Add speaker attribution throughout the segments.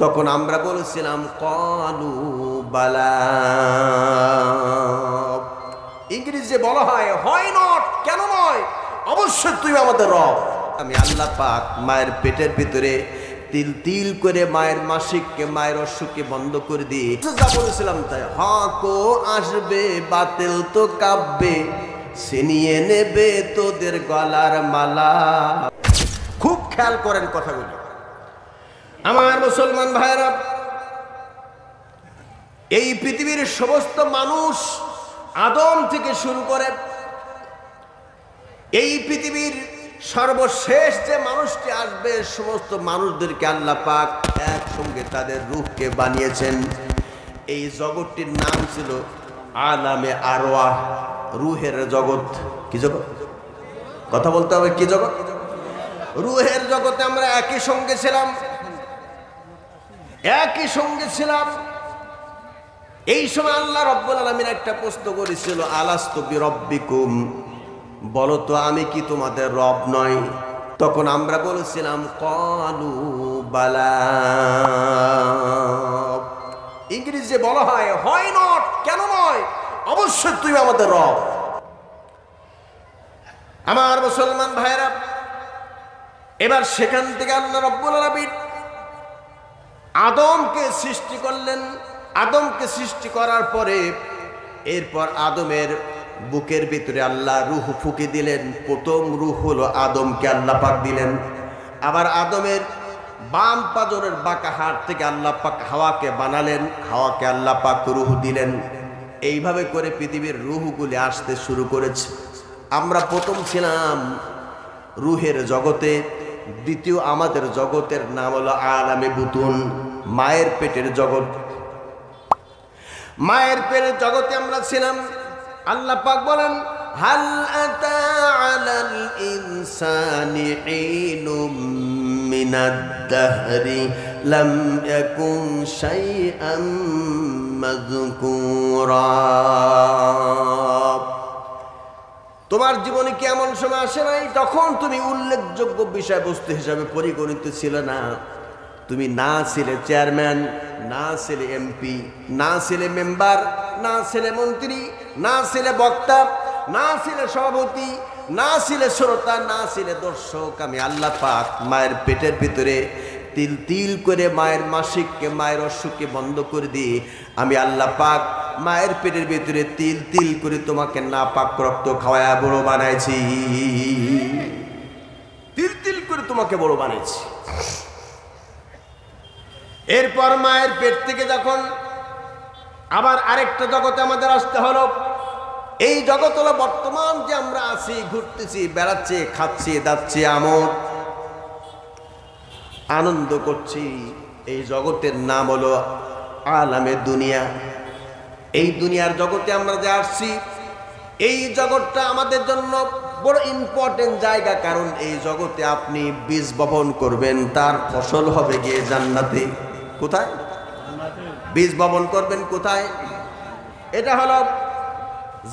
Speaker 1: তখন আমরা বলেছিলাম ক্বালু বালা। ইংরেজিতে বলা হয় হয় নট, কেন নয়, অবশ্যই তুমি আমাদের রব। আমি আল্লাহ পাক মায়ের পেটের ভিতরে তিল তিল করে মায়ের মাসিককে, মায়ের অসুখকে বন্ধ করে দিই। যা বলেছিলাম তাই, হকও আসবে বাতিল তো কাঁপবে, ছিনিয়ে নেবে তোদের গলার মালা। খুব খেয়াল করেন কথাগুলো আমার মুসলমান ভাইরা। এই পৃথিবীর সমস্ত মানুষ আদম থেকে শুরু করে এই পৃথিবীর সর্বশেষ যে মানুষটি আসবে, সমস্ত মানুষদেরকে আল্লাহ পাক একসঙ্গে তাদের রূহকে বানিয়েছেন। এই জগৎটির নাম ছিল আলামে আরওয়াহ, রুহের জগৎ। কি জগৎ? কথা বলতে হবে, কি জগৎ? রুহের জগতে আমরা একই সঙ্গে ছিলাম, একই সঙ্গে ছিলাম। এই সময় আল্লাহ রাব্বুল আলামিন একটা প্রশ্ন করেছিল, আলাস্তু বিরাব্বিকুম, বলো তো আমি কি তোমাদের রব নয়? তখন আমরা বলেছিলাম ক্বালু বালা। ইংরেজিতে বলা হয় হয় নট, কেন নয়, অবশ্যই তুমি আমাদের রব। আমার মুসলমান ভাইরা, এবার সেখান থেকে আল্লাহ রাব্বুল আলামিন আদমকে সৃষ্টি করলেন। আদমকে সৃষ্টি করার পরে এরপর আদমের বুকের ভিতরে আল্লাহ রূহ ফুঁকে দিলেন। প্রথম রূহ হলো আদমকে আল্লাহ পাক দিলেন। আবার আদমের বাম পাজরের বাঁকা হাড় থেকে আল্লাহ পাক হাওয়াকে বানালেন, হাওয়াকে আল্লাহ পাক রূহ দিলেন। এইভাবে করে পৃথিবীর রূহগুলি আসতে শুরু করেছে। আমরা প্রথম ছিলাম রূহের জগতে। দ্বিতীয় আমাদের জগতের নাম হলো আলামে বুতুন, মায়ের পেটের জগৎ। মায়ের পেটের জগতে আমরা ছিলাম। আল্লাহ পাক বলেন, হাল আতা আলাল ইনসানি হিনুম মিনাদ দাহরি লাম ইয়াকুন শাইআম মাযকুরা। তোমার জীবনে কি এমন সময় আসে নাই তখন তুমি উল্লেখযোগ্য বিষয়বস্তু হিসাবে পরিগণিত ছিল না? তুমি না ছিলে চেয়ারম্যান, না ছিলে এমপি, না ছিলে মেম্বার, না ছিলে মন্ত্রী, না ছিলে বক্তা, না ছিলে সভাপতি, না ছিলে শ্রোতা, না ছিলে দর্শক। আমি আল্লাহ পাক মায়ের পেটের ভিতরে তিল তিল করে মায়ের মাসিককে, মায়ের অসুখকে বন্ধ করে দিয়ে আমি আল্লাহ পাক মায়ের পেটের ভিতরে তিল তিল করে তোমাকে না পাক রক্ত খাওয়ায়া বড় বানাইছি। তিল তিল করে তোমাকে বড় বানাইছি। এরপর মায়ের পেট থেকে যখন আবার আরেকটা জগতে আমাদের আসতে হলো। এই জগৎ হলো বর্তমান যে আমরা আছি, ঘুরতেছি, বেড়াচ্ছি, খাচ্ছি, দাচ্ছি, আনন্দ করছি। এই জগতের নাম হলো আলামে দুনিয়া। এই দুনিয়ার জগতে আমরা যে আসছি, এই জগৎটা আমাদের জন্য বড় ইম্পর্টেন্ট জায়গা। কারণ এই জগতে আপনি বীজ বপন করবেন, তার ফসল হবে গিয়ে জান্নাতে। কোথায় বীজ বপন করবেন? কোথায়? এটা হলো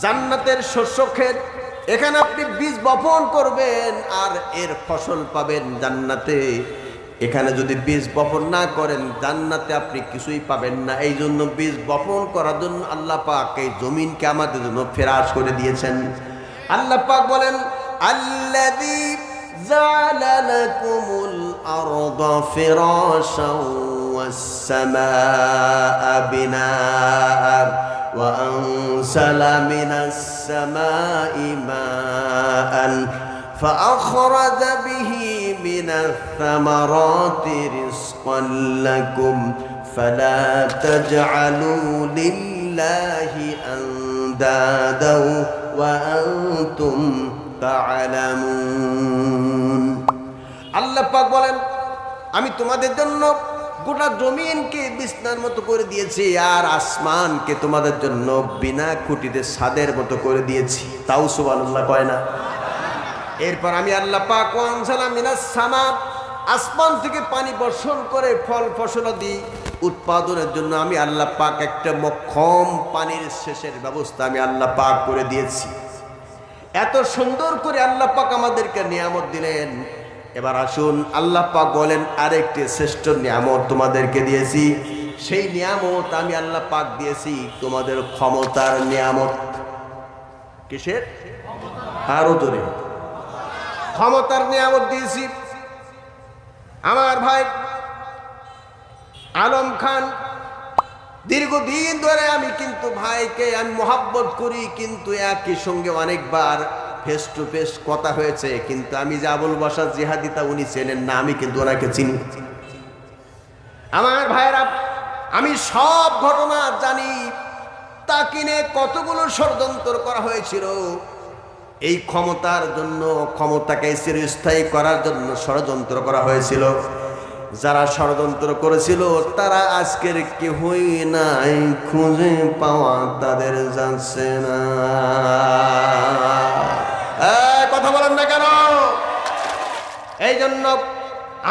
Speaker 1: জান্নাতের শস্য ক্ষেত। এখানে আপনি বীজ বপন করবেন আর এর ফসল পাবেন জান্নাতে। এখানে যদি বীজ বপন না করেন জান্নাতে আপনি কিছুই পাবেন না। এই জন্য বীজ বপন করার জন্য আল্লাহ পাক এই জমিনকে আমাদের জন্য ফেরাস করে দিয়েছেন। আল্লাহ পাক বলেন, আল্লাযী জাআলা লাকুমুল আরদা ফিরাশাও ওয়াস সামাআ বিনাআ ওয়া আনসালা মিনাস সামাই মাআন فأخرج به من الثمرات رزقا لكم فلا تجعلوا لله أندادا وأنتم تعلمون। আল্লাহ পাক বলেন, আমি তোমাদের জন্য গোটা জমিনকে বিছনার মতো করে দিয়েছি আর আসমানকে তোমাদের জন্য বিনা খুঁটিতে ছাদের মতো করে দিয়েছি। তাও সুবহানাল্লাহ কয় না? এরপর আমি আল্লাহ পাক ওয়ানজালা মিনাস সামা, আসমান থেকে পানি বর্ষণ করে ফল ফসলাদি উৎপাদনের জন্য আমি আল্লাহ পাক একটা মক্ষম পানির শেষের ব্যবস্থা আমি আল্লাহ পাক করে দিয়েছি। এত সুন্দর করে আল্লাহ পাক আমাদেরকে নিয়ামত দিলেন। এবার আসুন, আল্লাহ পাক বলেন আরেকটি শ্রেষ্ঠ নিয়ামত তোমাদেরকে দিয়েছি। সেই নিয়ামত আমি আল্লাহ পাক দিয়েছি তোমাদের ক্ষমতার নিয়ামত। কিসের? আরো জোরে। ক্ষমতার নিয়ামত দিয়েছি। আমার ভাই আলম খান, দীর্ঘদিন ধরে আমি কিন্তু ভাইকে আমি মোহাব্বত করি, কিন্তু একই সঙ্গে অনেকবার ফেস টু ফেস কথা হয়েছে, কিন্তু আমি যে আবুল বাশার জিহাদিতা উনি চেনেন না, আমি কিন্তু ওনাকে চিনি। আমার ভাইরা, আমি সব ঘটনা জানি। তাকে নিয়ে কতগুলো ষড়যন্ত্র করা হয়েছিল এই ক্ষমতার জন্য, ক্ষমতাকে চিরস্থায়ী করার জন্য ষড়যন্ত্র করা হয়েছিল। যারা ষড়যন্ত্র করেছিল তারা আজকের কেউই নাই, খুঁজে পাওয়া তাদের যাচ্ছে না। কথা বলেন না কেন? এই জন্য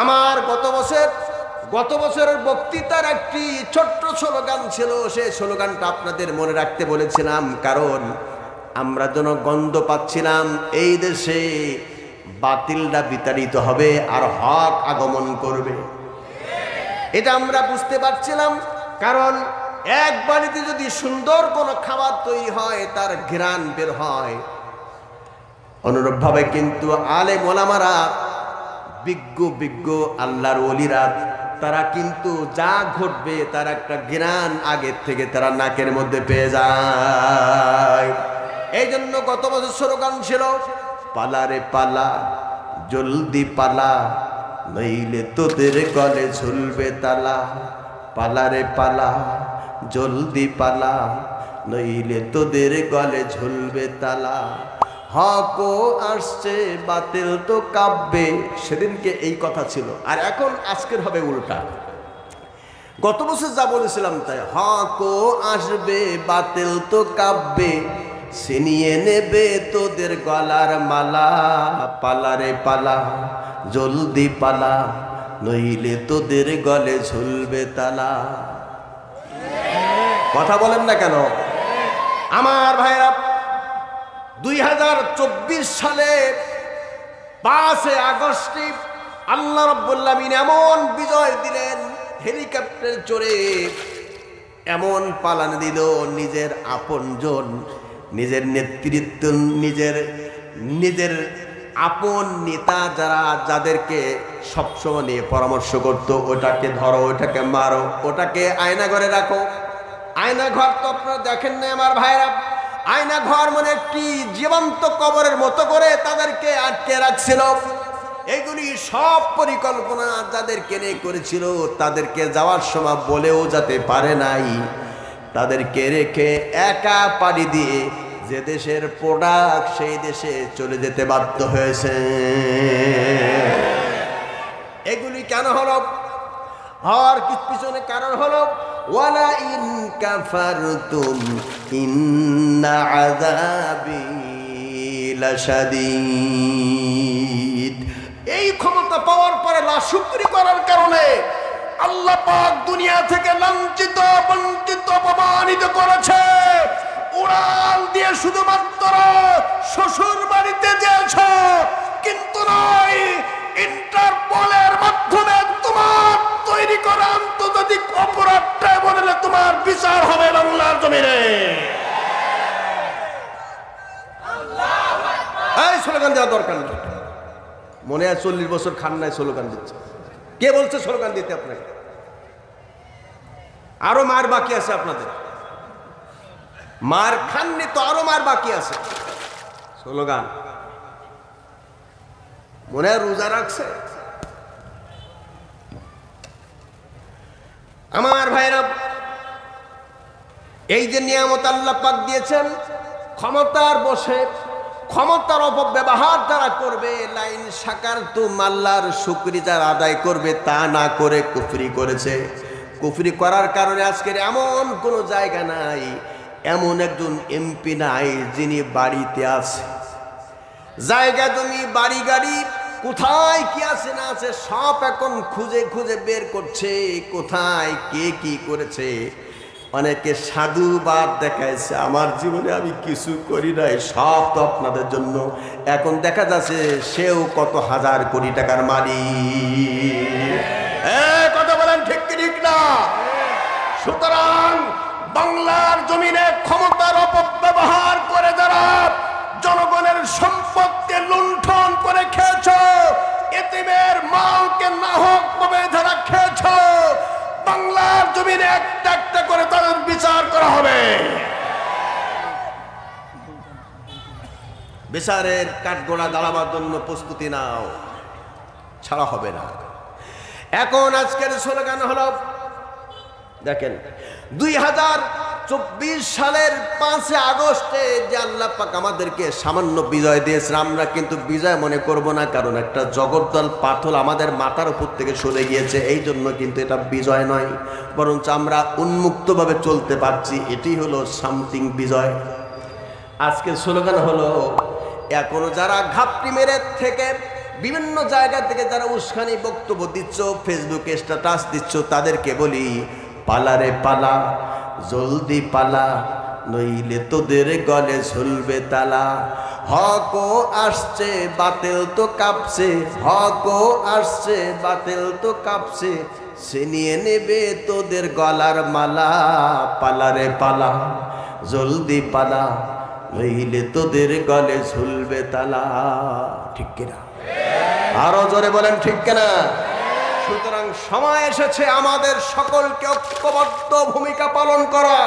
Speaker 1: আমার গত বছরের বক্তৃতার একটি ছোট্ট স্লোগান ছিল, সেই স্লোগানটা আপনাদের মনে রাখতে বলেছিলাম, কারণ আমরা যেন গন্ধ পাচ্ছিলাম এই দেশে বাতিলটা বিতাড়িত হবে আর হক আগমন করবে। এটা আমরা বুঝতে পারছিলাম, কারণ এক বাড়িতে যদি সুন্দর কোনো খাবার তৈরি হয় তার ঘ্রাণ বের হয়, অনুরূপভাবে কিন্তু আলেম ওলামারা, বিজ্ঞ আল্লাহর ওলিরা, তারা কিন্তু যা ঘটবে তার একটা ঘ্রাণ আগের থেকে তারা নাকের মধ্যে পেয়ে যায়। এই জন্য গত বছর স্লোগান ছিল, পালা রে পালা, জলদি পালা, নইলে তোদের গলে ঝুলবে তালা। পালা রে পালা, জলদি পালা, নইলে তোদের গলে ঝুলবে তালা। হকও আসছে, বাতিল তো কাঁপবে। সেদিনকে এই কথা ছিল, আর এখন আজকের হবে উল্টা। গত বছর যা বলেছিলাম তাই, হকও আসবে, বাতিল তো কাঁপবে, ছিনিয়ে নেবে তোদের গলার মালা। পালা রে পালা, জলদি পালা, নইলে তোদের গলে ঝুলবে তালা। কথা বলেন না কেন? আমার ভাইরা, 2024 সালে 5 আগস্টে আল্লাহ রাব্বুল আলামিন এমন বিজয় দিলেন, হেলিকপ্টার চড়ে এমন পালান দিল, নিজের আপনজন, নিজের নেতৃত্ব, নিজের আপন নেতা যারা, যাদেরকে সবসময় নিয়ে পরামর্শ করতো, ওটাকে ধরো, ওটাকে মারো, ওটাকে আয়না ঘরে রাখো। আয়না ঘর তো আপনারা দেখেন না আমার ভাইরা, আয়না ঘর মানে একটি জীবন্ত কবরের মতো করে তাদেরকে আটকে রাখছিল। এগুলি সব পরিকল্পনা যাদেরকে নিয়ে করেছিল, তাদেরকে যাওয়ার সময় বলেও যেতে পারে নাই, তাদেরকে রেখে একা পাড়ি দিয়ে যে দেশের প্রোডাক্ট সেই দেশে চলে যেতে বাধ্য হয়েছে। এগুলি কেন হলো? আর পিছনে কারণ হলো, ওয়ালা ইন কাফারতুম ইন্না আযাবি লাশাদীদ। এই ক্ষমতা পাওয়ার পরে নাশুকরি করার কারণে আল্লাহ পাক দুনিয়া থেকে লাঞ্ছিত, বঞ্চিত, অপমানিত করেছে। উড়াল দিয়ে শুধুমাত্র শ্বশুর বাড়িতে যেছ, কিন্তু নয়, ইন্টারপোলের মাধ্যমে তোমার তৈরি করা আন্তর্জাতিক অপরাধটা বললে তোমার বিচার হবে বাংলার জমিনে। এই স্লোগান দেওয়া দরকার নেই। মনে হয় 40 বছর খান নাই স্লোগান দিচ্ছে। কে বলছে স্লোগান দিতে আপনাকে? আরো মার বাকি আছে আপনাদের, মার খাননি তো আরো মার বাকি আছে। স্লোগান মনে হয় রোজা রাখছে। আমার ভাইরা, এই যে নিয়ামত আল্লাহ পাক দিয়েছেন, ক্ষমতার বসে ক্ষমতার অপব্যবহার যারা করবে, লাইন শাকারতুম, আল্লাহর শুকরি যারা আদায় করবে, তা না করে কুফরি করেছে। কুফরি করার কারণে আজকের এমন কোনো জায়গা নাই, এমন একজন এমপি নাই যিনি বাড়িতে আছে। জায়গা জমি, বাড়ি গাড়ি, কোথায় কি আছে না আছে সব এখন খুঁজে খুঁজে বের করছে, কোথায় কে কি করেছে। অনেকে সাধুবাদ দেখাইছে, আমার জীবনে আমি কিছু করি নাই, সব তো আপনাদের জন্য। এখন দেখা যাচ্ছে সেও কত হাজার কোটি টাকার মালিক। কথা বলেন ঠিক কি ঠিক না? সুতরাং বাংলার জমিনে ক্ষমতার অপব্যবহার করে যারা জনগণের সম্পদকে লুণ্ঠন করে খেয়েছ, এতিমের মালকে নাহক ভাবে যারা খেয়েছ, বাংলার জমিনে একটা একটা করে তাদের বিচার করা হবে। বিচারের কাঠগড়া দাঁড়াবার জন্য প্রস্তুতি নাও, ছাড়া হবে না। এখন আজকের স্লোগান হলো, দেখেন 2024 সালের 5 আগস্টে যে আল্লাহ পাক আমাদেরকে সামান্য বিজয় দিয়েছেন, আমরা কিন্তু বিজয় মনে করব না, কারণ একটা জগদ্দল পাথর আমাদের মাথার উপর থেকে সরে গিয়েছে, এই জন্য কিন্তু এটা বিজয় নয়, বরঞ্চ আমরা উন্মুক্তভাবে চলতে পারছি, এটি হলো সামথিং বিজয়। আজকের স্লোগান হলো, এখনো যারা ঘাপটি মেরে থেকে বিভিন্ন জায়গা থেকে যারা উস্কানি বক্তব্য দিচ্ছ, ফেসবুকে স্ট্যাটাস দিচ্ছ, তাদেরকে বলি, পালারে পালা, জলদি পালা, নইলে তোদের গলে ঝুলবে তালা। হকও আসছে বাতিল তো কাঁপছে, হকও আসছে বাতিল তো কাঁপছে, সে নিয়ে নেবে তোদের গলার মালা। পালারে পালা, জলদি পালা, নইলে তোদের গলে ঝুলবে তালা। ঠিক কিনা? আরো জোরে বলেন ঠিক কিনা? সুতরাং সময় এসেছে আমাদের সকলকে ঐক্যবদ্ধ ভূমিকা পালন করা,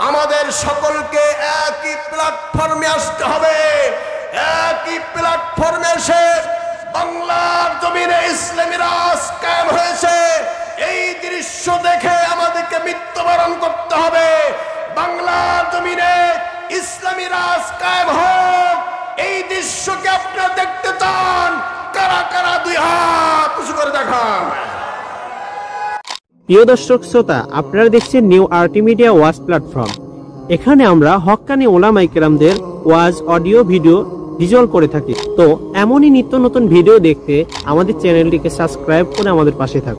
Speaker 1: আমাদের সকলকে একই প্ল্যাটফর্মে আসতে হবে। একই প্ল্যাটফর্মে এসে বাংলার জমিনে ইসলামী রাজ কায়েম হয়েছে, এই দৃশ্য দেখে আমাদেরকে মৃত্যুবরণ করতে হবে। বাংলার জমিনে ইসলামী রাজ কায়েম হোক, এই দৃশ্যকে আপনারা দেখতে চান? কারা কারা দুই হাত উঁচু করে দেখান।
Speaker 2: প্রিয় দর্শক শ্রোতা, আপনারা দেখছেন নিউ আরটি মিডিয়া ওয়াজ প্ল্যাটফর্ম। এখানে আমরা হক্কানি ওলামায়ে কেরামদের ওয়াজ অডিও ভিডিও ভিজুয়াল করে থাকি। তো এমনই নিত্য নতুন ভিডিও দেখতে আমাদের চ্যানেলটিকে সাবস্ক্রাইব করে আমাদের পাশে থাকুন।